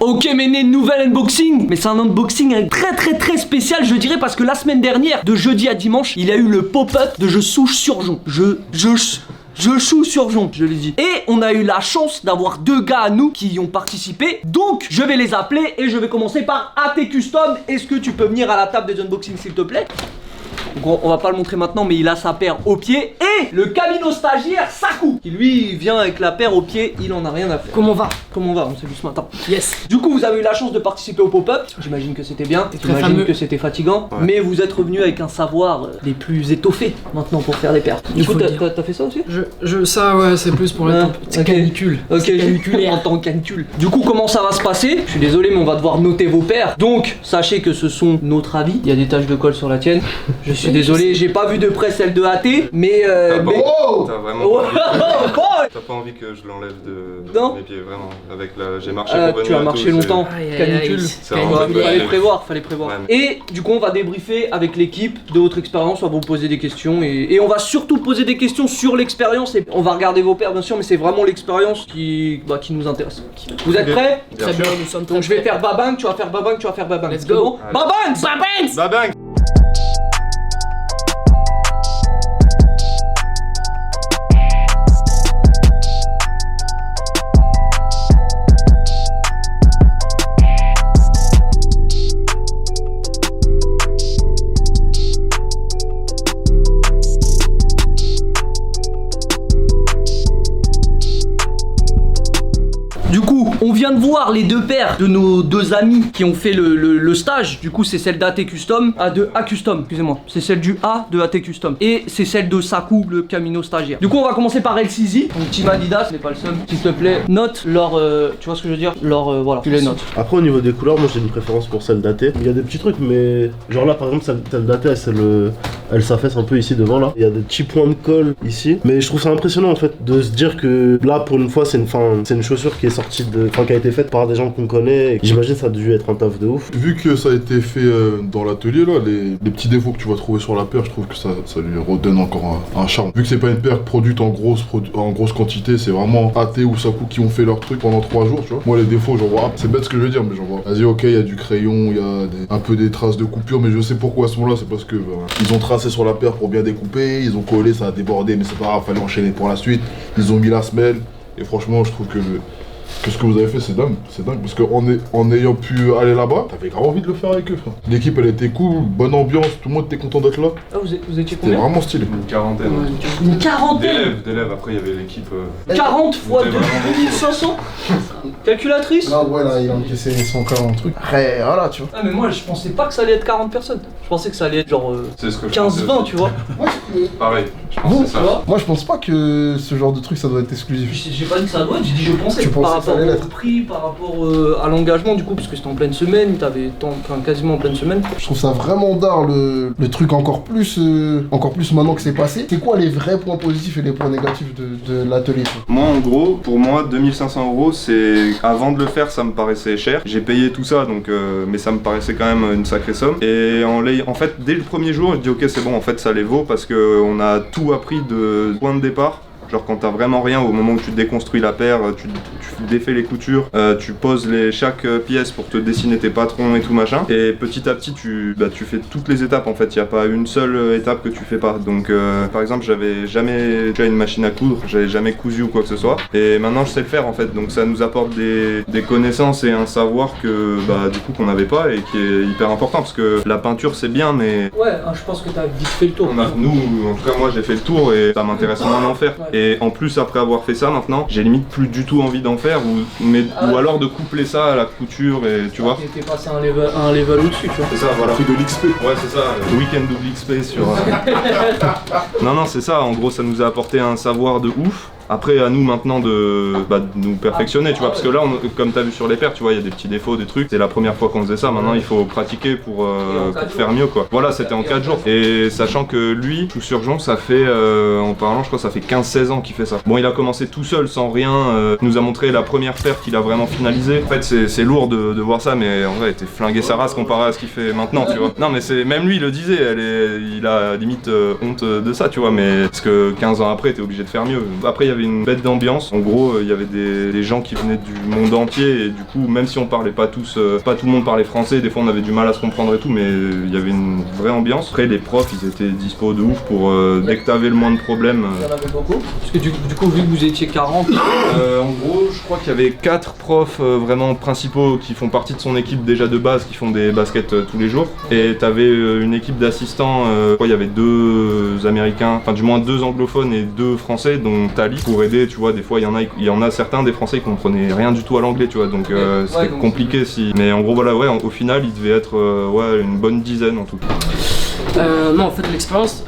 Ok Méné, nouvel unboxing. Mais c'est un unboxing très spécial je dirais, parce que la semaine dernière, de jeudi à dimanche, il y a eu le pop-up de Je souche surgeon. Je choue surgeon, je l'ai dit. Et on a eu la chance d'avoir 2 gars à nous qui y ont participé. Donc je vais les appeler et je vais commencer par AT Custom. Est-ce que tu peux venir à la table des unboxings s'il te plaît? Donc on va pas le montrer maintenant, mais il a sa paire au pied. Et le Camino stagiaire Sakou, qui lui vient avec la paire au pied, il en a rien à faire. Comment on va? On s'est vu ce matin. Yes. Du coup vous avez eu la chance de participer au pop-up. J'imagine que c'était bien, j'imagine que c'était fatigant, ouais. Mais vous êtes revenu avec un savoir des plus étoffés maintenant pour faire des paires. Du coup t'as fait ça aussi? Ça ouais, c'est plus pour la canicule. Ok, en tant que canicule. Du coup comment ça va se passer? Je suis désolé mais on va devoir noter vos paires. Donc sachez que ce sont notre avis. Il y a des taches de colle sur la tienne. Je suis désolé, j'ai pas vu de près celle de AT, mais T'as vraiment t'as pas envie que je l'enlève de mes pieds, vraiment. Avec la... J'ai marché pour venir. Tu as marché longtemps, canicule. Fallait prévoir. Ouais, et du coup on va débriefer avec l'équipe de votre expérience, on va vous poser des questions et on va surtout poser des questions sur l'expérience et on va regarder vos paires bien sûr, mais c'est vraiment l'expérience qui nous intéresse. Vous êtes prêts? Très bien, nous sommes. Donc je vais faire babang, tu vas faire babang, tu vas faire babang. Let's go. Babang! Babang! Du coup, on vient de voir les 2 paires de nos 2 amis qui ont fait le stage. Du coup, c'est celle d'AT Custom, de A Custom, excusez-moi. C'est celle du A de AT Custom. Et c'est celle de Sakou, le Camino stagiaire. Du coup, on va commencer par LCZ. Donc, Team Adidas, n'est pas le seul. S'il te plaît, note leur. Tu vois ce que je veux dire? Voilà, tu les notes. Après, au niveau des couleurs, moi j'ai une préférence pour celle d'AT. Il y a des petits trucs, mais genre là, par exemple, celle d'AT, elle s'affaisse un peu ici devant là. Il y a des petits points de colle ici. Mais je trouve ça impressionnant en fait de se dire que là, pour une fois, c'est une chaussure qui est sortie qui a été faite par des gens qu'on connaît. J'imagine ça a dû être un taf de ouf. Vu que ça a été fait dans l'atelier là, les petits défauts que tu vas trouver sur la paire, je trouve que ça lui redonne encore un charme. Vu que c'est pas une paire produite en grosse quantité, c'est vraiment AT ou Sakou qui ont fait leur truc pendant 3 jours, tu vois. Moi les défauts, j'en vois, c'est bête ce que je veux dire, mais j'en vois. Vas-y, ok, il y a du crayon, il y a un peu des traces de coupure, mais je sais pourquoi elles sont là, c'est parce que ils ont tracé sur la paire pour bien découper, ils ont collé, ça a débordé, mais c'est pas grave, fallait enchaîner pour la suite. Ils ont mis la semelle, et franchement, je trouve que ce que vous avez fait, c'est dingue, parce qu'en ayant pu aller là-bas, t'avais grave envie de le faire avec eux, frère. L'équipe, elle était cool, bonne ambiance, tout le monde était content d'être là. Ah, vous étiez C'était combien? vraiment stylé. Une quarantaine. Une quarantaine D'élèves, après il y avait l'équipe. 40 fois 2500. Calculatrice? Là, ouais, là, il a encaissé son corps en truc. Après, voilà, tu vois. Ah, mais moi, je pensais pas que ça allait être 40 personnes. Je pensais que ça allait être genre C'est ce que 15-20, tu vois. Pareil, je Vous, pensais ça. moi, je pense pas que ce genre de truc, ça doit être exclusif. J'ai pas dit que ça doit être, j'ai dit je pensais. Tu pensais par que ça rapport allait au l'être. prix, par rapport à l'engagement, du coup, parce que c'était en pleine semaine, t'avais quasiment en pleine semaine. Je trouve ça vraiment d'art le truc encore plus maintenant que c'est passé. C'est quoi les vrais points positifs et les points négatifs de l'atelier? Moi en gros, pour moi 2500 €, c'est... Avant de le faire ça me paraissait cher. J'ai payé tout ça donc mais ça me paraissait quand même une sacrée somme. Et en fait dès le premier jour je dis ok c'est bon en fait ça les vaut parce que on a tout appris de point de départ. Genre quand t'as vraiment rien, au moment où tu déconstruis la paire, tu défais les coutures, tu poses chaque pièce pour te dessiner tes patrons et tout machin. Et petit à petit tu fais toutes les étapes en fait, il n'y a pas une seule étape que tu fais pas. Donc par exemple j'avais jamais déjà une machine à coudre, j'avais jamais cousu ou quoi que ce soit. Et maintenant je sais le faire en fait, donc ça nous apporte des connaissances et un savoir que du coup qu'on n'avait pas et qui est hyper important parce que la peinture c'est bien mais... Ouais, je pense que t'as vite fait le tour. Nous, en tout cas moi j'ai fait le tour et ça m'intéresse moins d'en faire. Ouais. Et en plus après avoir fait ça maintenant, j'ai limite plus du tout envie d'en faire ou alors de coupler ça à la couture et tu vois. T'es passé un level au-dessus tu vois. C'est ça, voilà. Pris de l'XP. Ouais c'est ça, le week-end double XP sur... Non c'est ça, en gros ça nous a apporté un savoir de ouf. Après à nous maintenant de nous perfectionner tu vois parce que là comme t'as vu sur les paires tu vois il y a des petits défauts des trucs, c'est la première fois qu'on faisait ça, maintenant il faut pratiquer pour faire mieux quoi. Voilà c'était en 4 jours et sachant que lui tout surgeon ça fait en parlant je crois ça fait 15-16 ans qu'il fait ça. Bon il a commencé tout seul sans rien, il nous a montré la première paire qu'il a vraiment finalisée. En fait c'est lourd de voir ça mais en vrai il était flingué sa race comparé à ce qu'il fait maintenant tu vois. Non mais c'est même lui il le disait, il a limite honte de ça tu vois mais parce que 15 ans après t'es obligé de faire mieux. Après il y avait avait une bête d'ambiance. En gros, il y avait des gens qui venaient du monde entier et du coup, même si on parlait pas tous, pas tout le monde parlait français, des fois on avait du mal à se comprendre et tout, mais il y avait une vraie ambiance. Après, les profs, ils étaient dispo de ouf pour dès que t'avais le moins de problèmes. Il y en avait beaucoup. Parce que du coup, vu que vous étiez 40. En gros, je crois qu'il y avait 4 profs vraiment principaux qui font partie de son équipe déjà de base, qui font des baskets tous les jours. Et t'avais une équipe d'assistants, je crois il y avait 2 américains, enfin du moins 2 anglophones et 2 français, dont Tali, pour aider, tu vois, des fois il y en a certains des français qui comprenaient rien du tout à l'anglais, tu vois, donc c'était compliqué si. Mais en gros voilà, ouais, au final il devait être ouais, une bonne dizaine en tout cas. Non, en fait, l'expérience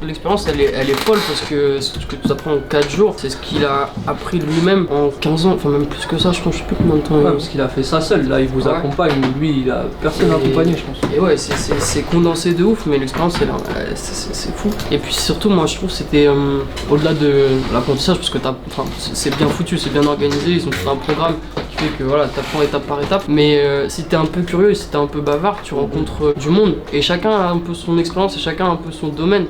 elle est folle parce que ce que tu apprends en 4 jours, c'est ce qu'il a appris lui-même en 15 ans, enfin même plus que ça, je pense, je sais plus combien de temps. Ouais, parce qu'il a fait ça seul, là il vous accompagne, lui il a personne à accompagner, je pense. Et ouais, c'est condensé de ouf, mais l'expérience c'est fou. Et puis surtout, moi je trouve que c'était au-delà de l'apprentissage, parce que c'est bien foutu, c'est bien organisé, ils ont tout un programme qui fait que voilà, t'apprends étape par étape. Mais si t'es un peu curieux et si t'es un peu bavard, tu rencontres du monde et chacun a un peu son expérience et chacun a un peu son domaine.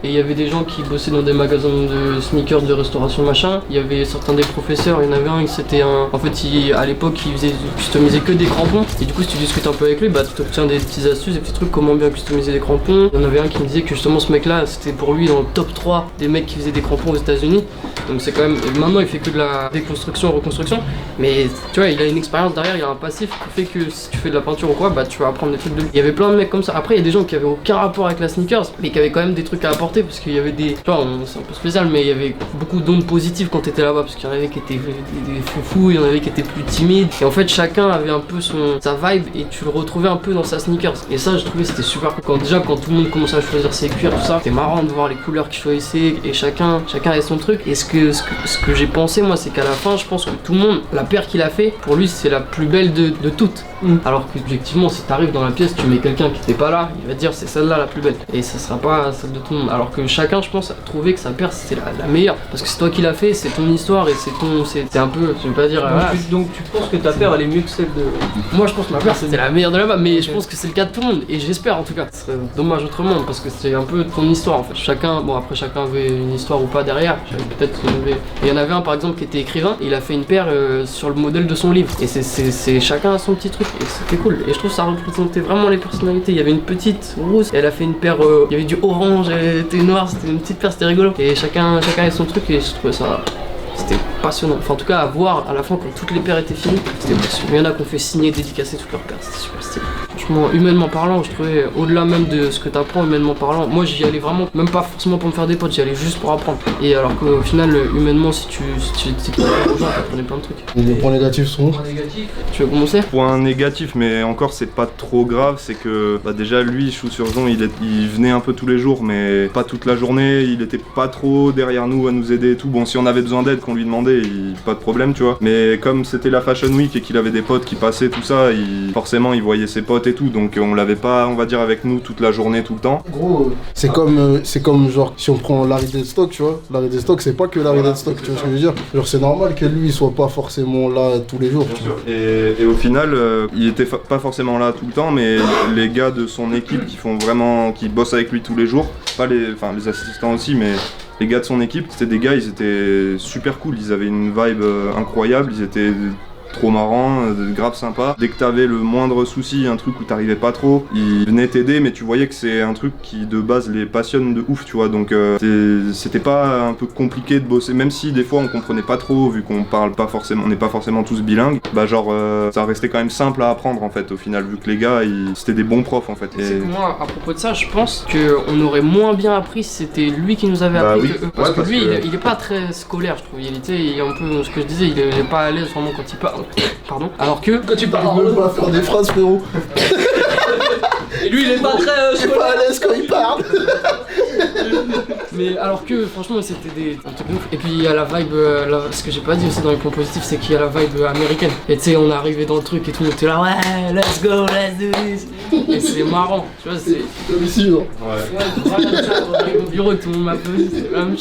Et il y avait des gens qui bossaient dans des magasins de sneakers, de restauration, machin. Il y avait certains des professeurs, il y en avait un qui c'était un. En fait, à l'époque, il customisait que des crampons. Et du coup, si tu discutes un peu avec lui, bah tu obtiens des petites astuces, des petits trucs, comment bien customiser des crampons. Il y en avait un qui me disait que justement ce mec-là, c'était pour lui dans le top 3 des mecs qui faisaient des crampons aux États-Unis. Donc c'est quand même. Maintenant, il fait que de la déconstruction, reconstruction. Mais tu vois, il a une expérience derrière, il a un passif qui fait que si tu fais de la peinture ou quoi, bah tu vas apprendre des trucs de lui. Il y avait plein de mecs comme ça. Après, il y a des gens qui avaient aucun rapport avec la sneakers, mais qui avaient quand même des trucs à apporter parce qu'il y avait des. Tu vois, c'est un peu spécial, mais il y avait beaucoup d'ondes positives quand t'étais là-bas parce qu'il y en avait qui étaient des fous, il y en avait qui étaient plus timides. Et en fait, chacun avait un peu sa vibe et tu le retrouvais un peu dans sa sneakers. Et ça, je trouvais c'était super cool. Déjà, quand tout le monde commençait à choisir ses cuirs, tout ça, c'était marrant de voir les couleurs qu'ils choisissaient et chacun avait son truc. Et ce que j'ai pensé, moi, c'est qu'à la fin, je pense que tout le monde, la paire qu'il a fait, pour lui, c'est la plus belle de toutes. Alors qu'objectivement, si t'arrives dans la pièce, tu mets quelqu'un qui n'était pas là, il va te dire c'est celle-là la plus belle. Et ça sera pas celle de tout le monde. Alors que chacun, je pense, a trouvé que sa paire c'était la meilleure. Parce que c'est toi qui l'as fait, c'est ton histoire et c'est un peu, je vais pas dire. Donc tu penses que ta paire elle est mieux que celle de. Moi je pense que ma paire c'était la meilleure de là-bas, mais je pense que c'est le cas de tout le monde. Et j'espère en tout cas. Ce serait dommage autrement parce que c'est un peu ton histoire en fait. Chacun, bon après chacun avait une histoire ou pas derrière. Peut-être il y en avait un par exemple qui était écrivain, il a fait une paire sur le modèle de son livre. Et c'est chacun a son petit truc. Et c'était cool. Et je trouve que ça représentait vraiment les personnalités. Il y avait une petite rousse, elle a fait une paire, il y avait du orange, elle était noire, c'était une petite paire, c'était rigolo. Et chacun avait son truc et je trouvais ça. C'était passionnant. Enfin, en tout cas, à voir à la fin quand toutes les paires étaient finies, c'était passionnant. Il y en a qui ont fait signer, dédicacer toutes leurs paires, c'était super stylé. Franchement, humainement parlant, je trouvais, au-delà même de ce que t'apprends, humainement parlant, moi j'y allais vraiment, même pas forcément pour me faire des potes, j'y allais juste pour apprendre. Et alors qu'au final, humainement, si tu parles aux gens, t'apprenais plein de trucs. Et les points négatifs sont. Point négatif. Tu veux commencer? Point négatif, mais encore c'est pas trop grave, c'est que bah, déjà lui, Chou sur Jon, il venait un peu tous les jours, mais pas toute la journée, il était pas trop derrière nous à nous aider et tout. Bon, si on avait besoin d'aide, qu'on lui demandait, pas de problème, tu vois. Mais comme c'était la Fashion Week et qu'il avait des potes qui passaient, tout ça, forcément il voyait ses potes et tout, donc on l'avait pas, on va dire, avec nous toute la journée, tout le temps. Gros, c'est comme genre si on prend Larry Deadstock, tu vois. Larry Deadstock, c'est pas que Larry Deadstock, tu vois ce que je veux dire. Genre c'est normal que lui il soit pas forcément là tous les jours. Tu vois. Et au final, il était pas forcément là tout le temps, mais les gars de son équipe qui bossent avec lui tous les jours, pas les assistants aussi, mais les gars de son équipe, c'était des gars, ils étaient super cool, ils avaient une vibe incroyable, ils étaient trop marrant, grave sympa. Dès que t'avais le moindre souci, un truc où t'arrivais pas trop, ils venaient t'aider, mais tu voyais que c'est un truc qui de base les passionne de ouf, tu vois. Donc c'était pas un peu compliqué de bosser, même si des fois on comprenait pas trop, vu qu'on parle pas forcément, on n'est pas forcément tous bilingues. Bah genre ça restait quand même simple à apprendre en fait au final, vu que les gars c'était des bons profs en fait. C'est que moi, à propos de ça, je pense qu'on aurait moins bien appris si c'était lui qui nous avait appris que eux. Parce que lui, il est pas très scolaire, je trouve. Il est un peu, ce que je disais, il est pas à l'aise vraiment quand il parle. Pardon. Alors que Quand tu parles, on va faire des phrases, frérot. Et lui, il est pas très. Je suis pas à l'aise quand il parle. Mais alors que franchement c'était un truc de ouf. Et puis il y a la vibe, ce que j'ai pas dit aussi dans les points positifs, c'est qu'il y a la vibe américaine. Et tu sais, on est arrivé dans le truc et tout le monde était là, ouais, let's go, let's do this. Et c'est marrant, tu vois, c'est. Comme ici, genre. Au bureau, tout le monde m'applaudit, c'est vraiment.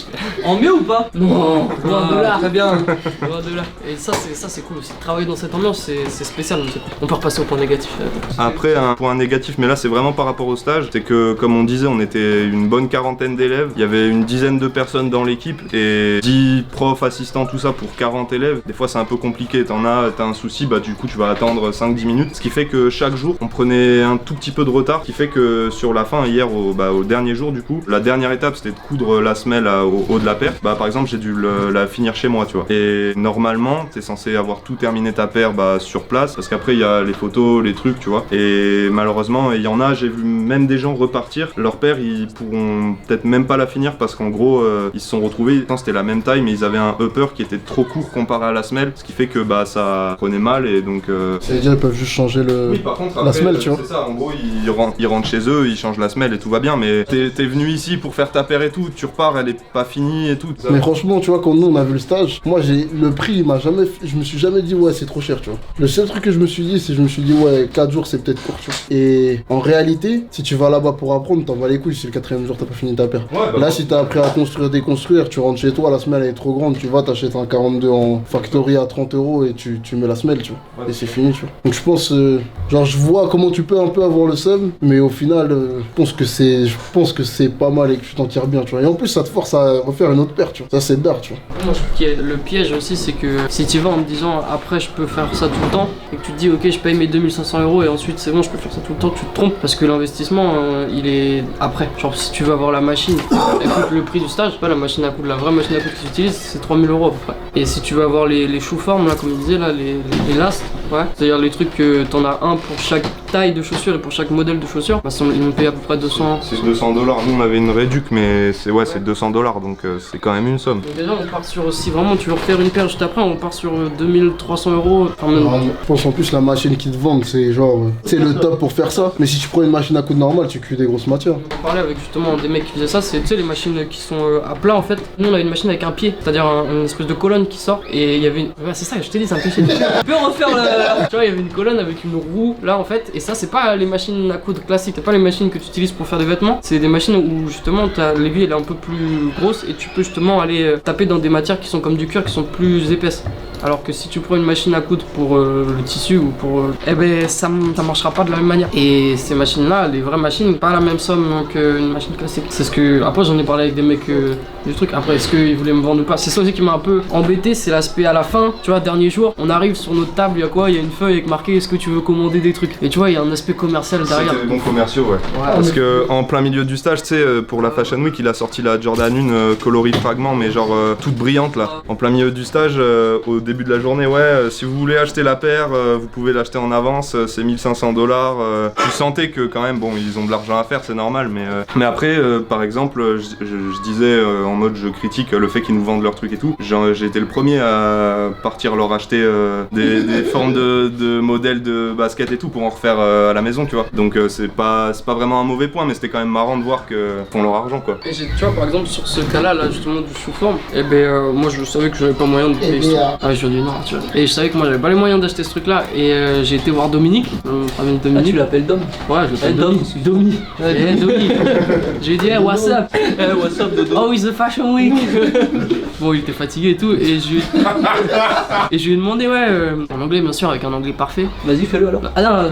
En mieux ou pas? Non, loin de là. Très bien. Loin de là. Et ça c'est cool aussi. Travailler dans cette ambiance, c'est spécial. Donc on peut repasser au point négatif. Après, un point négatif, mais là c'est vraiment par rapport au stage, c'est que comme on disait, on était une bonne quarantaine quarantaine d'élèves. Il y avait une dizaine de personnes dans l'équipe et 10 profs, assistants, tout ça pour 40 élèves. Des fois c'est un peu compliqué, t'as un souci, bah du coup tu vas attendre 5-10 minutes. Ce qui fait que chaque jour on prenait un tout petit peu de retard, ce qui fait que sur la fin, hier au dernier jour du coup, la dernière étape c'était de coudre la semelle au haut de la paire. Bah par exemple j'ai dû la finir chez moi, tu vois. Et normalement t'es censé avoir tout terminé ta paire sur place, parce qu'après il y a les photos, les trucs, tu vois. Et malheureusement il y en a, j'ai vu même des gens repartir, leur paire ils pourront peut-être même pas la finir parce qu'en gros ils se sont retrouvés, c'était la même taille mais ils avaient un upper qui était trop court comparé à la semelle, ce qui fait que bah ça prenait mal et donc ça veut dire ils peuvent juste changer oui, par contre, la après, semelle, tu vois. C'est ça, en gros ils rentrent chez eux, ils changent la semelle et tout va bien, mais t'es venu ici pour faire ta paire et tout, tu repars, elle est pas finie et tout. Mais franchement, tu vois, quand nous on a vu le stage, moi le prix il m'a jamais, je me suis jamais dit ouais c'est trop cher, tu vois. Le seul truc que je me suis dit, c'est je me suis dit ouais 4 jours c'est peut-être court, tu vois. Et en réalité, si tu vas là-bas pour apprendre, t'en vas les couilles si le 4ème jour t'as pas fini ta paire. Ouais, bah, là si t'as appris à construire, déconstruire, tu rentres chez toi, la semelle elle est trop grande, tu vas t'achètes un 42 en factory à 30 € et tu mets la semelle, tu vois. Et c'est fini, tu vois. Donc je pense, genre je vois comment tu peux un peu avoir le seum, mais au final, je pense que c'est pas mal et que tu t'en tires bien, tu vois. Et en plus ça te force à refaire une autre paire, tu vois. Ça c'est d'art, tu vois. Moi je trouve qu'il y a le piège aussi, c'est que si tu vas en me disant après je peux faire ça tout le temps et que tu te dis ok je paye mes 2500 € et ensuite c'est bon je peux faire ça tout le temps, tu te trompes parce que l'investissement il est après. Genre si tu veux avoir la machine, elle coûte le prix du stage, pas la machine à coudre, la vraie machine à coudre que tu utilises c'est 3000 € à peu près. Et si tu veux avoir les choux-formes là comme il disait là, les lastres, ouais, c'est-à-dire les trucs que t'en as un pour chaque taille de chaussure et pour chaque modèle de chaussure, bah ils m'ont payé à peu près 200. C'est 200$, nous on avait une réduc mais c'est 200$, donc c'est quand même une somme. Donc déjà on part sur, si vraiment tu veux refaire une paire juste après, on part sur 2300 €. Enfin, même... Je pense en plus la machine qu'ils te vendent c'est genre, c'est le top pour faire ça. Mais si tu prends une machine à coudre normale, tu cuis des grosses matières. On parlait avec justement des mecs qui faisaient ça, c'est tu sais les machines qui sont à plat en fait. Nous on a une machine avec un pied, c'est-à-dire une espèce de colonne qui sort et il y avait une... Ouais, c'est ça, je t'ai dit c'est un peu chez. Tu peux refaire le... Tu vois il y avait une colonne avec une roue là en fait, et ça c'est pas les machines à coudre classiques, c'est pas les machines que tu utilises pour faire des vêtements, c'est des machines où justement l'aiguille elle est un peu plus grosse et tu peux justement aller taper dans des matières qui sont comme du cuir, qui sont plus épaisses. Alors que si tu prends une machine à coudre pour le tissu ou pour... eh ben ça marchera pas de la même manière. Et ces machines là, les vraies machines, pas la même somme qu'une machine classique. C'est ce que... Après j'en ai parlé avec des mecs du truc, après est-ce qu'ils voulaient me vendre ou pas. C'est ça aussi qui m'a un peu embêté, c'est l'aspect à la fin. Tu vois, dernier jour, on arrive sur notre table, il y a quoi? Il y a une feuille avec marqué est-ce que tu veux commander des trucs. Et tu vois, il y a un aspect commercial derrière. C'était des bons commerciaux, ouais. Parce que en plein milieu du stage, tu sais, pour la Fashion Week, il a sorti la Jordan 1 coloris fragment, mais genre toute brillante là. En plein milieu du stage, au début de la journée, ouais, si vous voulez acheter la paire, vous pouvez l'acheter en avance, c'est 1500$. Tu sentais que quand même, bon, ils ont de l'argent à faire, c'est normal, mais après, par exemple, je disais en mode je critique le fait qu'ils nous vendent leurs trucs et tout. J'ai été le premier à partir leur acheter des formes de modèles de basket et tout pour en refaire à la maison, tu vois. Donc c'est pas vraiment un mauvais point, mais c'était quand même marrant de voir qu'ils font leur argent, quoi. Et tu vois, par exemple, sur ce cas-là, là, justement, du sous-forme, et ben moi je savais que j'avais pas moyen de payer ça. Ah, je lui ai dit non, tu vois. Et je savais que moi j'avais pas les moyens d'acheter ce truc-là, et j'ai été voir Dominique, Dominique. Ah, tu l'appelles Dom? Ouais, je l'appelle Domi. Domi. Domi. J'ai dit, hey, what's up? What's up, Dodo? Oh, it's the fashion week. Bon, il était fatigué et tout, et je lui ai demandé, ouais, en anglais, bien sûr, avec un anglais parfait. Vas-y, fais-le alors. Ah non,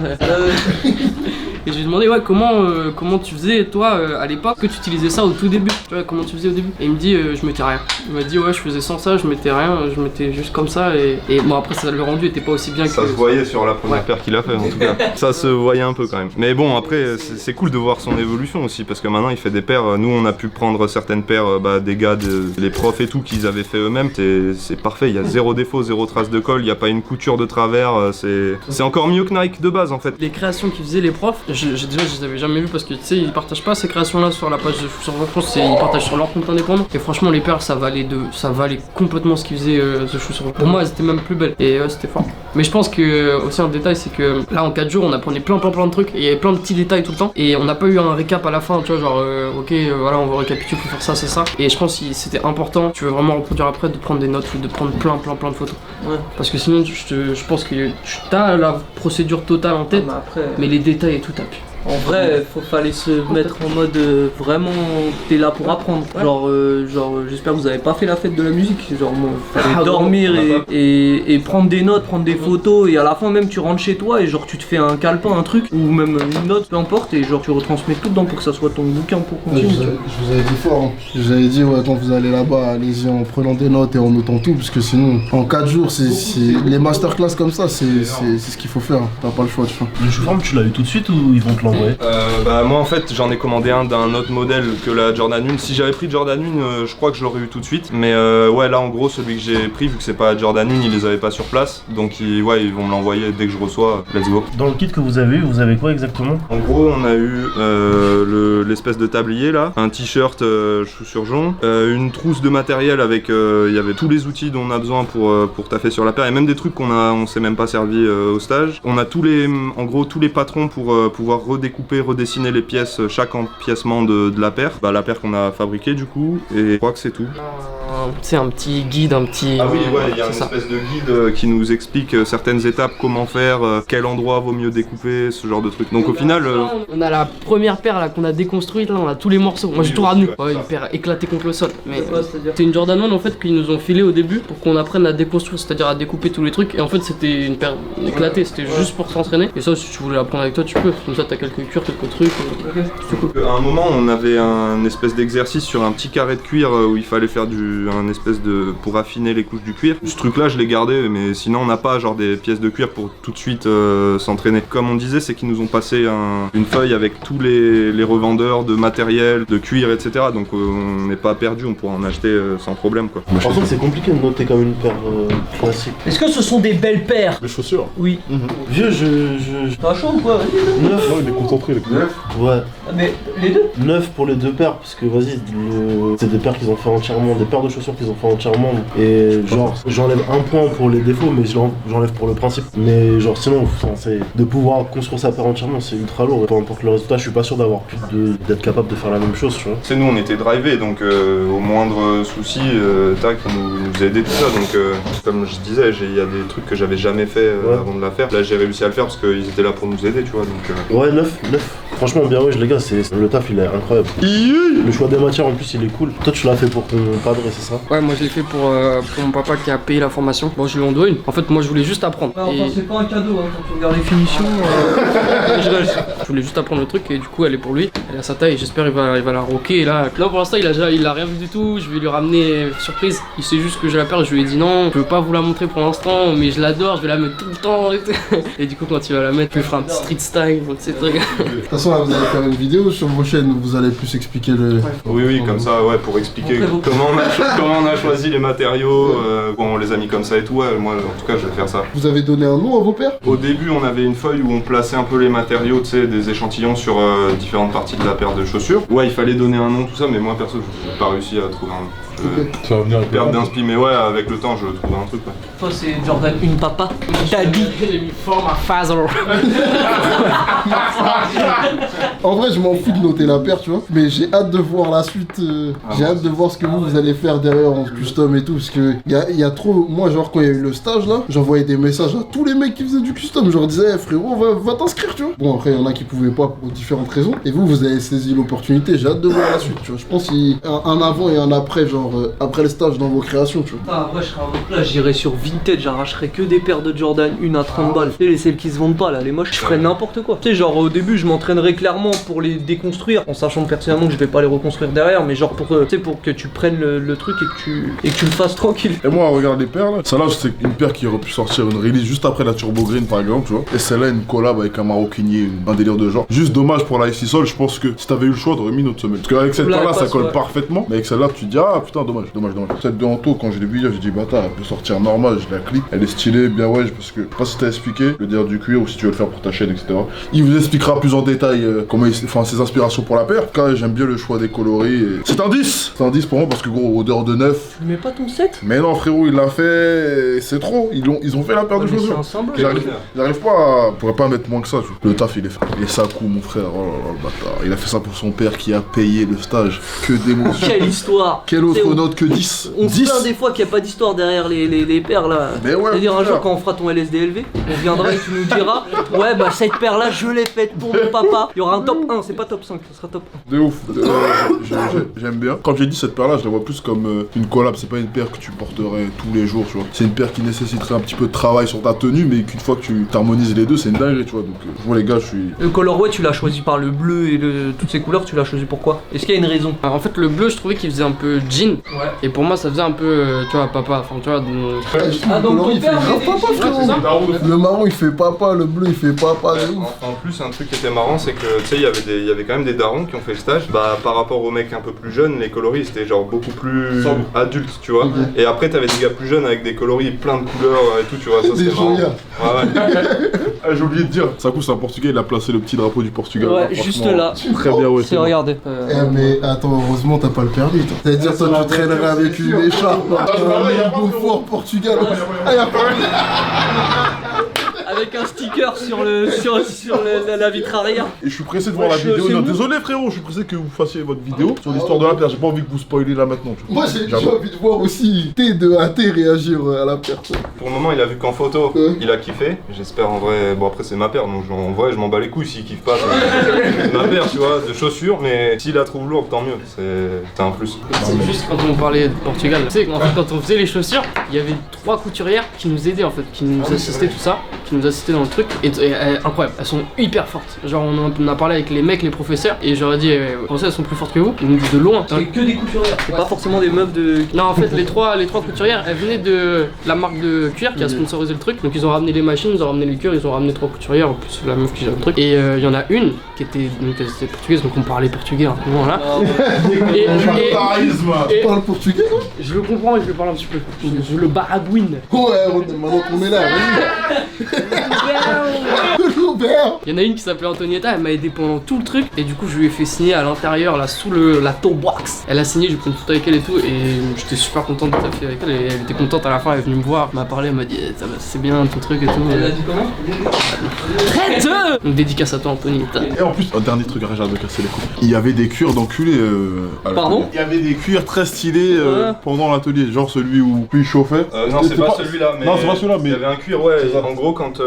et je lui ai demandé, ouais, comment tu faisais, toi, à l'époque, que tu utilisais ça au tout début. Tu vois, comment tu faisais au début. Et il me dit, je mettais rien. Il m'a dit, ouais, je faisais sans ça, je mettais rien, je mettais juste comme ça. Et bon, après, le rendu était pas aussi bien que. Ça se voyait sur la première paire qu'il a fait, en tout cas. Ça se voyait un peu quand même. Mais bon, après, c'est cool de voir son évolution aussi, parce que maintenant, il fait des paires. Nous, on a pu prendre certaines paires, des gars, les profs et tout, qu'ils avaient fait eux-mêmes. C'est parfait, il y a zéro défaut, zéro trace de colle, il n'y a pas une couture de travers. C'est encore mieux que Nike de base, en fait. Les créations qu'ils faisaient les profs, déjà je les avais jamais vues parce que tu sais ils partagent pas ces créations là sur la page de Chaussures France, ils partagent sur leur compte indépendant. Et franchement les paires ça valait complètement ce qu'ils faisaient The Chaussures. Pour moi elles étaient même plus belles et c'était fort. Mais je pense que aussi un détail c'est que là en 4 jours on apprenait plein de trucs et il y avait plein de petits détails tout le temps et on n'a pas eu un récap à la fin, tu vois, genre ok voilà on va récapituler pour faire ça c'est ça. Et je pense que c'était important, tu veux vraiment reproduire après, de prendre des notes ou de prendre plein de photos. Ouais. Parce que sinon je pense que tu as la procédure totale en tête, mais les détails et tout t'as pu. En vrai, fallait se mettre en mode vraiment, t'es là pour apprendre. Genre, j'espère que vous avez pas fait la fête de la musique. Genre, fallait dormir et prendre des notes, prendre des photos, et à la fin même tu rentres chez toi et genre tu te fais un calepin, un truc, ou même une note, peu importe, et genre tu retransmets tout dedans pour que ça soit ton bouquin pour continuer. Je vous avais dit fort, hein. Je vous avais dit, ouais, quand vous allez là-bas, allez-y en prenant des notes et en notant tout, parce que sinon, en 4 jours, les masterclass comme ça, c'est ce qu'il faut faire. T'as pas le choix, tu vois. Le chou-forme, tu l'as eu tout de suite ou ils vont te l'envoyer? Bah moi en fait j'en ai commandé un d'un autre modèle que la Jordan 1. Si j'avais pris Jordan 1, je crois que je l'aurais eu tout de suite. Mais ouais, là en gros celui que j'ai pris, vu que c'est pas Jordan 1, ils les avaient pas sur place. Donc ils vont me l'envoyer dès que je reçois. Let's go. Dans le kit que vous avez eu, vous avez quoi exactement? En gros on a eu l'espèce de tablier là, un t-shirt chou sur jonc, une trousse de matériel avec il y avait tous les outils dont on a besoin pour taffer sur la paire, et même des trucs on s'est même pas servi au stage. On a tous les patrons pour pouvoir redécouper, redessiner les pièces, chaque empiècement de la paire. Bah la paire qu'on a fabriquée du coup, et je crois que c'est tout. C'est un petit guide, un petit... Ah oui, ouais, il y a une espèce de guide qui nous explique certaines étapes, comment faire, quel endroit vaut mieux découper, ce genre de trucs. Donc au final... On a la première paire là qu'on a déconstruite, là on a tous les morceaux. Moi j'ai tout ramené. Ouais, une paire éclatée contre le sol. Mais c'était une Jordan 1 en fait qu'ils nous ont filé au début pour qu'on apprenne à déconstruire, c'est-à-dire à découper tous les trucs. Et en fait c'était une paire éclatée, c'était juste pour s'entraîner. Et ça si tu voulais la prendre avec toi tu peux. Comme ça t'as quelques cuirs, quelques trucs. C'est cool. À un moment on avait un espèce d'exercice sur un petit carré de cuir où il fallait faire un espèce de... pour affiner les couches du cuir. Ce truc là je l'ai gardé, mais sinon on n'a pas genre des pièces de cuir pour tout de suite s'entraîner. Comme on disait, c'est qu'ils nous ont passé une feuille avec tous les revendeurs de matériel, de cuir, etc. Donc on n'est pas perdu, on pourra en acheter sans problème quoi. Par contre c'est compliqué de noter comme une paire classique. Est-ce que ce sont des belles paires? Les chaussures. Oui. Vieux, T'as chaud ou quoi? Vas-y. 9. Non, il est concentré, les 9. Ouais. Mais les deux? 9 pour les deux paires, parce que vas-y, c'est des paires qu'ils ont fait entièrement, des paires de chaussures qu'ils ont fait entièrement. Et genre, j'enlève un point pour les défauts, mais j'enlève pour le principe. Mais genre, sinon, c'est de pouvoir construire sa paire entièrement, c'est ultra lourd. Et peu importe le résultat, je suis pas sûr d'être capable de faire la même chose, tu vois. C'est nous, on était drivés, donc au moindre souci, tac, nous aider tout ça. Donc comme je disais, il y a des trucs que j'avais jamais fait avant de la faire. Là, j'ai réussi à le faire parce qu'ils étaient là pour nous aider, tu vois. Donc, Ouais, 9. Franchement, bien ouais, les gars, le taf il est incroyable. Le choix des matières en plus il est cool. Toi tu l'as fait pour ton padre, c'est ça? Ouais, moi je l'ai fait pour mon papa qui a payé la formation. Bon, je lui en dois une. En fait, moi je voulais juste apprendre. Enfin, c'est pas un cadeau hein, quand tu regardes les finitions. Je voulais juste apprendre le truc et du coup elle est pour lui. Elle est à sa taille et j'espère il va la rocker. Et là pour l'instant il a rien vu du tout. Je vais lui ramener surprise. Il sait juste que j'ai la paire. Je lui ai dit non, je peux pas vous la montrer pour l'instant, mais je l'adore, je vais la mettre tout le temps. Et du coup quand il va la mettre, je lui ferai un petit street style, ces trucs. De toute façon, là, vous allez faire une vidéo sur vos chaînes où vous allez plus expliquer le... Oui, comme ça, ouais, pour expliquer comment on a choisi les matériaux, on les a mis comme ça et tout. Ouais, moi, en tout cas, je vais faire ça. Vous avez donné un nom à vos paires? Au début, on avait une feuille où on plaçait un peu les matériaux, tu sais, des échantillons sur différentes parties de la paire de chaussures. Ouais, il fallait donner un nom, tout ça, mais moi, perso, j'ai pas réussi à trouver un nom. Ça va venir avec Perte d'inspi, mais ouais, avec le temps, je trouve un truc. Ouais. Toi, c'est Jordan une papa. Daddy. J'ai mis for my father. En vrai, je m'en fous de noter la paire, tu vois. Mais j'ai hâte de voir la suite. J'ai hâte de voir ce que vous allez faire derrière en custom et tout. Parce que y a trop. Moi, genre, quand il y a eu le stage là, j'envoyais des messages à tous les mecs qui faisaient du custom. Je leur disais, frérot, va t'inscrire, tu vois. Bon, après, il y en a qui pouvaient pas pour différentes raisons. Et vous avez saisi l'opportunité. J'ai hâte de voir la suite, tu vois. Je pense qu'il y a un avant et un après, genre, après le stage dans vos créations, tu vois. Après, je serais un mec là, j'irais sur Vinted, j'arracherais que des paires de Jordan, une à 30 balles. Tu sais, celles qui se vendent pas là, les moches, je ferais n'importe quoi. Tu sais, genre au début, je m'entraînerais clairement pour les déconstruire, en sachant personnellement que je vais pas les reconstruire derrière, mais genre pour que tu prennes le truc et que tu le fasses tranquille. Et moi, regarde les paires là. Celle-là, c'est une paire qui aurait pu sortir une release juste après la Turbo Green par exemple, tu vois. Et celle-là, une collab avec un maroquinier, un délire de genre. Juste dommage pour la FC Sol, je pense que si t'avais eu le choix, t'aurais mis notre semelle. Parce qu'avec cette paire-là, ça colle parfaitement. Mais avec celle-là, tu te dis, ah putain, dommage. Cette de Anto, quand je l'ai vu hier, j'ai dit, bâtard, elle peut sortir normal, je la clique. Elle est stylée, bien ouais, parce que je sais pas si t'as expliqué le dire du cuir ou si tu veux le faire pour ta chaîne, etc. Il vous expliquera plus en détail comment ses inspirations pour la paire. En tout cas, j'aime bien le choix des coloris. C'est un 10. C'est un 10 pour moi parce que gros, odeur de neuf. Tu mets pas ton 7? Mais non, frérot, il l'a fait. C'est trop. Ils ont fait la paire de C'est chaussures. un symbole. J'arrive pas à. Je pourrais pas mettre moins que ça, tu vois. Le taf, il est fait. Et Sakou, mon frère, oh là là, le bâtard. Il a fait ça pour son père qui a payé le stage. Que d'émotion. Quelle histoire! Quelle autre note que 10? On se plaint des fois qu'il n'y a pas d'histoire derrière les paires là. Mais ouais, C'est-à-dire un frère. jour quand on fera ton LSDLV, on viendra et tu nous diras ouais bah cette paire là je l'ai faite pour mon papa. Il y aura un top 1, c'est pas top 5, ce sera top 1. De ouf. J'aime bien. Quand j'ai dit cette paire là, je la vois plus comme une collab. C'est pas une paire que tu porterais tous les jours, tu vois. C'est une paire qui nécessiterait un petit peu de travail sur ta tenue, mais qu'une fois que tu harmonises les deux, c'est une dinguerie, tu vois. Donc, moi les gars, je suis. Le colorway tu l'as choisi par le bleu et toutes ces couleurs, tu l'as choisi pourquoi? Est-ce qu'il y a une raison? Alors, en fait, le bleu, je trouvais qu'il faisait un peu jean. Ouais. Et pour moi, ça faisait un peu, tu vois, papa. Enfin, tu vois. Ah donc ton il fait père grave papa, frérot. Le marron il fait papa, le bleu il fait papa. de ouf. En plus, un truc qui était marrant, c'est que tu sais, il y avait quand même des darons qui ont fait le stage. Bah, par rapport aux mecs un peu plus jeunes, les coloris c'était genre beaucoup plus adultes, tu vois. Et après, t'avais des gars plus jeunes avec des coloris plein de couleurs et tout, tu vois. Ça Des c'était marrant. joyas. Ouais. Ah, j'ai oublié de dire. Sakou, c'est un Portugais, il a placé le petit drapeau du Portugal. Ouais, Franchement, juste là. Très bien, ouais. C'est regardez. Eh mais attends, heureusement t'as pas le permis toi. C'est-à-dire toi tu traînerais avec une écharpe. Un beau fort Portugal. Ah y'a pas. Avec un sticker sur la vitre arrière. Et je suis pressé de voir Ouais, la vidéo. c'est Non, bon. désolé frérot, je suis pressé que vous fassiez votre vidéo sur l'histoire de la paire. J'ai pas envie que vous spoilez là maintenant. Tu vois. Moi j'ai J'avoue. envie de voir aussi T de AT réagir à la personne. Pour le moment, il a vu qu'en photo, Ouais. il a kiffé. J'espère en vrai. Bon, après, c'est ma paire, donc en vrai, je m'en bats les couilles s'il kiffe pas. C'est ma paire, tu vois, de chaussures, mais s'il la trouve lourde, tant mieux. C'est un plus. C'est juste quand on parlait de Portugal. Tu sais, en fait, quand on faisait les chaussures, il y avait 3 couturières qui nous aidaient en fait, qui nous assistaient tout ça, qui nous assistaient dans le truc. Et incroyable, elles sont hyper fortes. Genre, on a parlé avec les mecs, les professeurs, et j'aurais dit, comment ça, elles sont plus fortes que vous? Ils nous disent de loin. C'est que des couturières. C'est pas forcément des meufs de. Non, en fait, les trois couturières, elles venaient de la marque de cuir qui a sponsorisé le truc. Donc, ils ont ramené les machines, ils ont ramené les cuirs, ils ont ramené 3 couturières, en plus la meuf qui gère le truc. Et il y en a une qui était, donc, elle était portugaise, donc on parlait portugais à ce moment-là. Et Tu parles portugais non? je le comprends et je le parle un petit peu. Je le baragouine. Ouais, maintenant qu'on est là, vas-y. L'Aubert. Il y en a une qui s'appelait Antonietta, elle m'a aidé pendant tout le truc. Et du coup, je lui ai fait signer à l'intérieur, là, sous la toe box. Elle a signé, j'ai pris une photo avec elle et tout. Et j'étais super content de taffer avec elle. Et elle était contente à la fin, elle est venue me voir, elle m'a parlé, elle m'a dit ça va, c'est bien ton truc et tout. Elle a dit comment? Traite! Donc dédicace à toi, Antonietta. Et en plus, un dernier truc, arrête de casser les couilles. Il y avait des cuirs d'enculés. À l'atelier. Pardon? Il y avait des cuirs très stylés Ouais. pendant l'atelier, genre celui où il chauffait. Non, c'est pas celui-là, mais. Non, c'est pas celui-là, mais. Il y avait un cuir, ouais. En gros, quand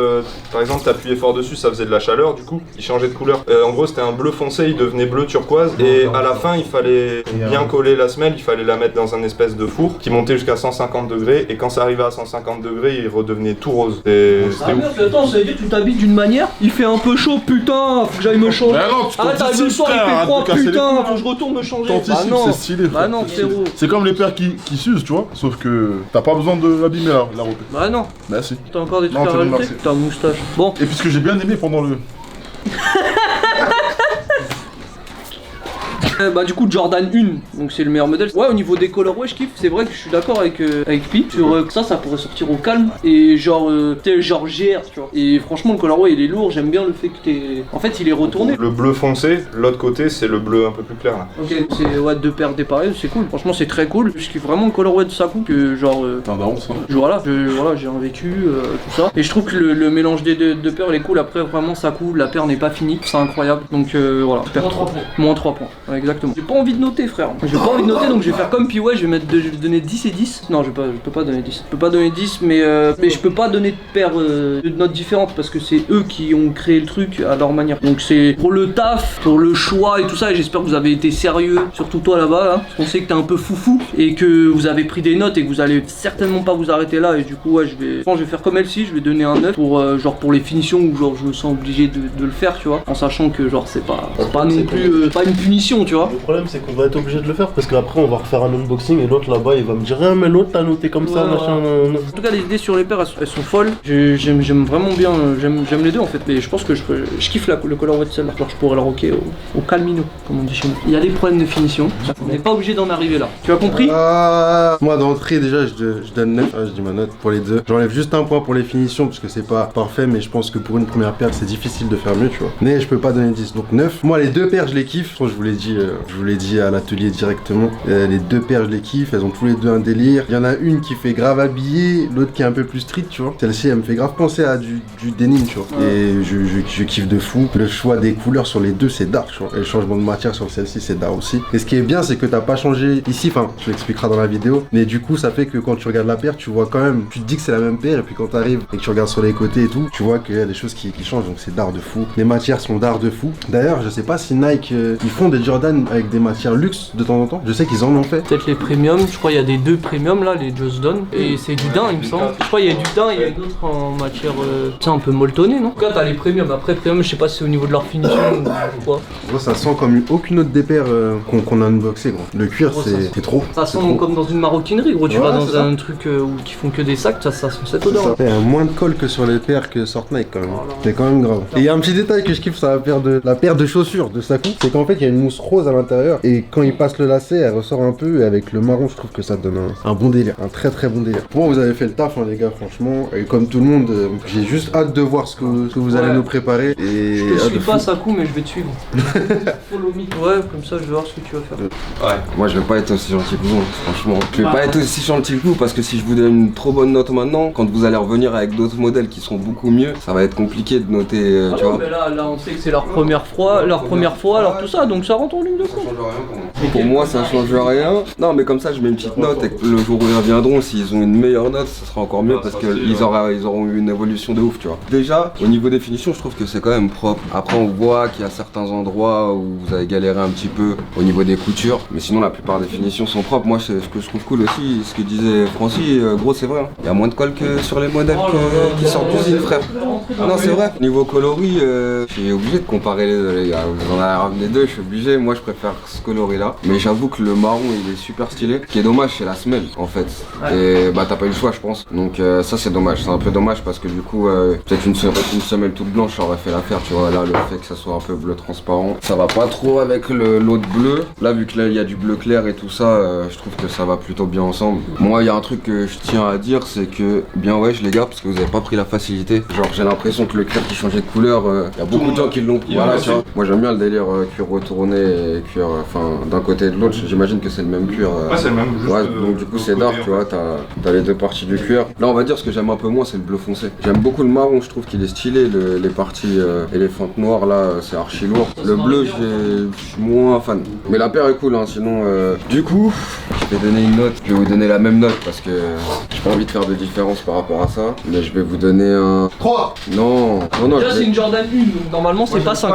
par exemple t'appuyais fort dessus, ça faisait de la chaleur, du coup, il changeait de couleur. En gros, c'était un bleu foncé, il devenait bleu turquoise. Et à la fin, il fallait bien coller la semelle, il fallait la mettre dans un espèce de four qui montait jusqu'à 150 degrés. Et quand ça arrivait à 150 degrés, il redevenait tout rose. C'était Ah ouf. merde, attends, ça veut dire que tu t'habilles d'une manière? Il fait un peu chaud, putain, faut que j'aille me changer. Mais non, tu Ah, t'arrives le soir, il fait froid, putain, faut que je retourne me changer. T'anticipes, Bah non. c'est stylé. Bah frère. non, frérot. C'est comme les paires qui s'usent, tu vois. Sauf que t'as pas besoin de l'abîmer la robe. Bah non, Bah si. t'as encore des trucs Non, à c'est bon, rajouter? merci. Putain, moustache. Bon, Et puis ce que j'ai bien aimé pendant le. bah du coup Jordan 1, donc c'est le meilleur modèle. Ouais, au niveau des colorways je kiffe, c'est vrai que je suis d'accord avec Pi sur ça pourrait sortir au calme et genre genre GR, tu vois. Et franchement le colorway il est lourd, j'aime bien le fait que t'es... En fait il est retourné. Le bleu foncé, l'autre côté, c'est le bleu un peu plus clair là. Ok, c'est ouais, 2 paires déparées, c'est cool, franchement c'est très cool. Je kiffe vraiment le colorway de Sakou que genre... C'est un daron, ça. Voilà, j'ai un vécu, tout ça. Et je trouve que le mélange des deux paires il est cool. Après vraiment Sakou, la paire n'est pas finie, c'est incroyable. Donc voilà, Moins 3 points. Moins 3 points, ouais, exactement. J'ai pas envie de noter frère. J'ai pas envie de noter donc je vais faire comme Piway, je vais donner 10 et 10. Non je peux pas donner 10. Je peux pas donner 10 mais je peux pas donner de paires de notes différentes parce que c'est eux qui ont créé le truc à leur manière. Donc c'est pour le taf, pour le choix et tout ça et j'espère que vous avez été sérieux, surtout toi là-bas là, parce qu'on sait que t'es un peu foufou et que vous avez pris des notes et que vous allez certainement pas vous arrêter là et du coup ouais je vais faire comme Elsie, je vais donner un 9 pour genre pour les finitions où genre je me sens obligé de le faire tu vois, en sachant que genre c'est pas non plus pas une punition tu vois. vois. Le problème c'est qu'on va être obligé de le faire parce qu'après on va refaire un unboxing et l'autre là-bas il va me dire ah mais l'autre t'as noté comme ça Ouais, machin. En tout cas les idées sur les paires elles sont folles. J'aime vraiment bien, j'aime les deux en fait, mais je pense que je kiffe le Color White Cell, alors je pourrais le rocker au calmino comme on dit chez nous. Il y a des problèmes de finition, on n'est pas obligé d'en arriver là. Tu as compris? Moi d'entrée déjà je donne 9, je dis ma note pour les deux. J'enlève juste un point pour les finitions parce que c'est pas parfait, mais je pense que pour une première paire c'est difficile de faire mieux, tu vois. Mais je peux pas donner 10, donc 9. Moi les deux paires je les kiffe, je vous l'ai dit à l'atelier directement. Les deux paires je les kiffe, elles ont tous les deux un délire. Il y en a une qui fait grave habillée, l'autre qui est un peu plus street, tu vois. Celle-ci elle me fait grave penser à du denim, tu vois. Et je kiffe de fou. Le choix des couleurs sur les deux c'est dark, tu vois. Et le changement de matière sur celle-ci c'est dark aussi. Et ce qui est bien c'est que t'as pas changé ici, enfin tu l'expliqueras dans la vidéo, mais du coup ça fait que quand tu regardes la paire tu vois quand même, tu te dis que c'est la même paire et puis quand t'arrives et que tu regardes sur les côtés et tout, tu vois qu'il y a des choses qui changent, donc c'est dark de fou. Les matières sont dark de fou. D'ailleurs je sais pas si Nike ils font des Jordan avec des matières luxe de temps en temps, je sais qu'ils en ont fait. Peut-être les premium, je crois il y a des deux premium là, les Just Done, et c'est du daim il me semble. Je crois il y a du daim et il y a d'autres en matière un peu molletonnée, non? En tout cas t'as les premium, après premium je sais pas si c'est au niveau de leur finition ou quoi. Gros ça sent comme aucune autre des paires qu'on a unboxé gros. Le cuir Gros, c'est trop. Ça sent trop. comme dans une maroquinerie gros, tu Ouais, vas dans c'est ça. un truc où qui font que des sacs, ça sent cette odeur. Ça fait moins de colle que sur les paires que sortent Nike quand même. Voilà. C'est quand même grave. Et il y a un petit détail que je kiffe sur la paire de chaussures de Sakou, c'est qu'en fait il y a une mousse rose à l'intérieur et quand il passe le lacet elle ressort un peu et avec le marron je trouve que ça donne un bon délire, un très très bon délire. Bon vous avez fait le taf hein, les gars franchement, et comme tout le monde j'ai juste hâte de voir ce que vous allez nous préparer et Je te hâte suis de pas fou. Sakou mais je vais te suivre. Follow me. Ouais, comme ça je vais voir ce que tu vas faire. Moi je vais pas être aussi gentil que vous, franchement. Je vais pas être aussi gentil que vous parce que si je vous donne une trop bonne note maintenant, quand vous allez revenir avec d'autres modèles qui sont beaucoup mieux, ça va être compliqué de noter, Ah tu non, vois. mais là on sait que c'est leur première fois, alors tout ça, donc ça rentre en ligne de compte. Pour moi ça change rien. Non mais comme ça je mets une petite note et que le jour où ils reviendront, s'ils ont une meilleure note, ça sera encore mieux parce qu'ils auront eu une évolution de ouf, tu vois. Déjà, au niveau des finitions, je trouve que c'est quand même propre. Après on voit qu'il y a certains endroits où vous avez galéré un petit peu au niveau des coutures, mais sinon la plupart des finitions sont propres. Moi ce que je trouve cool aussi, ce que disait Francis, gros c'est vrai, hein. Il y a moins de colle que sur les modèles qui sortent d'usine, frère. Non c'est vrai. Niveau coloris, je suis obligé de comparer les deux les gars. Vous en avez ramené deux, je suis obligé. Moi je préfère ce coloris là, mais j'avoue que le marron il est super stylé. Ce qui est dommage c'est la semelle en fait. Et bah t'as pas eu le choix je pense. Donc ça c'est dommage, c'est un peu dommage parce que du coup peut-être une semelle toute blanche ça aurait fait l'affaire, tu vois. Là le fait que ça soit un peu bleu transparent, ça va pas trop avec l'autre bleu. Là vu que là il y a du bleu clair et tout ça, je trouve que ça va plutôt bien ensemble. Moi il y a un truc que je tiens à dire, c'est que bien ouais je les garde parce que vous avez pas pris la facilité. Genre j'ai l'impression que le cuir qui changeait de couleur, il y a beaucoup de gens qui l'ont pris. Voilà, tu vois. Moi j'aime bien le délire cuir retourné et cuir, enfin d'un côté et de l'autre, j'imagine que c'est le même cuir. Ouais, c'est le même. Juste, Ouais, donc du coup c'est dark, tu vois, t'as les deux parties du cuir. Là on va dire ce que j'aime un peu moins, c'est le bleu foncé. J'aime beaucoup le marron, je trouve qu'il est stylé, les parties éléphantes noires là, c'est archi lourd. Le bleu, je suis moins fan. Mais la paire est cool, hein, sinon du coup, je vais donner une note, je vais vous donner la même note parce que j'ai pas envie de faire de différence par rapport à ça. Mais je vais vous donner un 3. Non, Déjà je c'est vais- une Jordan 1, donc normalement c'est pas 5.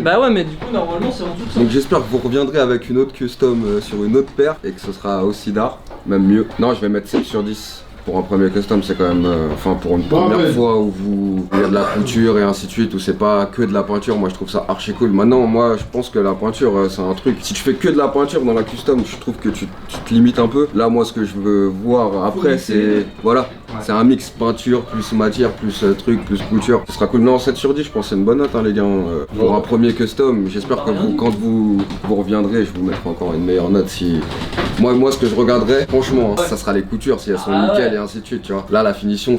Bah ouais mais du coup normalement c'est en dessous de 5. Donc j'espère que vous reviendrez avec une autre custom sur une autre paire et que ce sera aussi d'art, même mieux. Non, je vais mettre 7 sur 10. Pour un premier custom, c'est quand même, enfin pour une première fois où il y a de la couture et ainsi de suite, où c'est pas que de la peinture, moi je trouve ça archi cool. Maintenant, moi je pense que la peinture c'est un truc. Si tu fais que de la peinture dans la custom, je trouve que tu te limites un peu. Là, moi ce que je veux voir après, c'est voilà, c'est un mix peinture plus matière plus truc plus couture. Ce sera cool. Non, 7 sur 10, je pense que c'est une bonne note, hein, les gars. Pour un premier custom, j'espère que quand vous reviendrez, je vous mettrai encore une meilleure note. Si moi ce que je regarderai, franchement, hein, ça sera les coutures si elles sont nickel et ainsi de suite, tu vois. Là, la finition,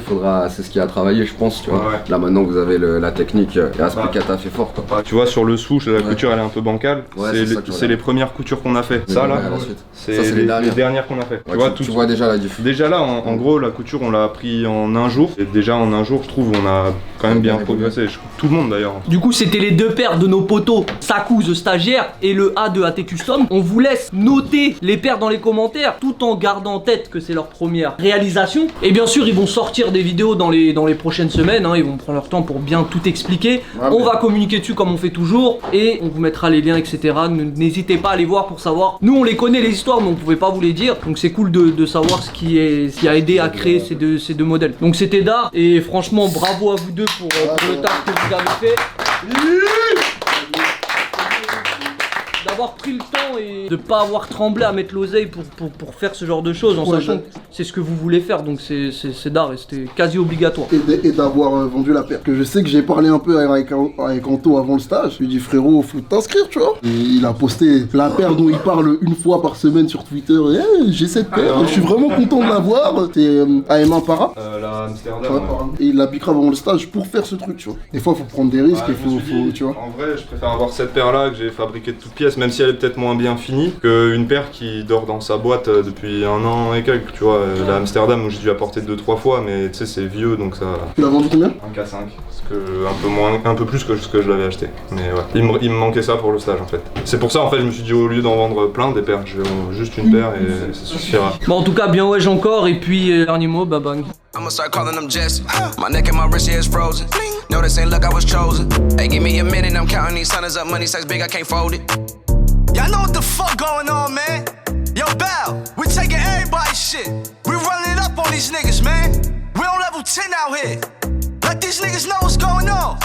c'est ce qui a travaillé, je pense, tu vois. Ouais. Là, maintenant, vous avez la technique et Asplicata fait fort, quoi. Tu vois, sur le sou, la couture elle est un peu bancale. Ouais, c'est c'est ça que je c'est regarde. les premières coutures qu'on a fait. Ça Ouais, là, à la suite. c'est Ça, c'est les dernières. les dernières qu'on a fait. Ouais, tu vois déjà la diff. Déjà là, en gros, la couture on l'a appris en un jour. Et déjà en un jour, je trouve, on a quand même bien progressé. Tout le monde d'ailleurs. Du coup, c'était les deux paires de nos potos, Sakou the stagiaire et le A de AT Custom. On vous laisse noter les paires dans les commentaires tout en gardant en tête que c'est leur première réalisation. Et bien sûr, ils vont sortir des vidéos dans les prochaines semaines, hein, ils vont prendre leur temps pour bien tout expliquer. On va communiquer dessus comme on fait toujours et on vous mettra les liens, etc. N'hésitez pas à les voir pour savoir. Nous, on les connaît les histoires, mais on pouvait pas vous les dire. Donc c'est cool de savoir ce qui a aidé à créer ces deux modèles. Donc c'était Dar et franchement, bravo à vous deux pour le taf que vous avez fait. d'avoir pris le temps et de pas avoir tremblé à mettre l'oseille pour faire ce genre de choses en Ouais, sachant que c'est ce que vous voulez faire, donc c'est d'art et c'était quasi obligatoire. Et d'avoir vendu la paire. Que je sais que j'ai parlé un peu avec Anto avant le stage. Je lui ai dit frérot, faut t'inscrire, tu vois. Et il a posté la paire dont il parle une fois par semaine sur Twitter. Et, j'ai cette paire, je suis vraiment content de l'avoir. C'est AM1 Para. La Amsterdam. Ouais. Et il l'a bicrave avant le stage pour faire ce truc, tu vois. Des fois, faut prendre des risques Ouais, et faut, tu vois. En vrai, je préfère avoir cette paire-là que j'ai fabriquée de toutes pièces, même si elle est peut-être moins bien finie, qu'une paire qui dort dans sa boîte depuis 1 an et quelques, tu vois. La Amsterdam où j'ai dû apporter 2-3 fois, mais tu sais, c'est vieux donc ça. Tu l'as vendu combien? Un K5, parce que un peu plus que ce que je l'avais acheté. Mais ouais, il me manquait ça pour le stage en fait. C'est pour ça en fait, je me suis dit au lieu d'en vendre plein des paires, je vais vendre juste une paire et ça suffira. Bon en tout cas bien wesh encore et puis dernier mot, bah bang. I'ma start calling them Jesse. My neck and my wrist is frozen. No, this ain't luck, I was chosen. Hey, give me a minute, I'm counting these hundreds up. Money size big, I can't fold it. Y'all know what the fuck going on, man? Yo, Bow, we taking everybody's shit. We running it up on these niggas, man. We on level 10 out here. Let these niggas know what's going on.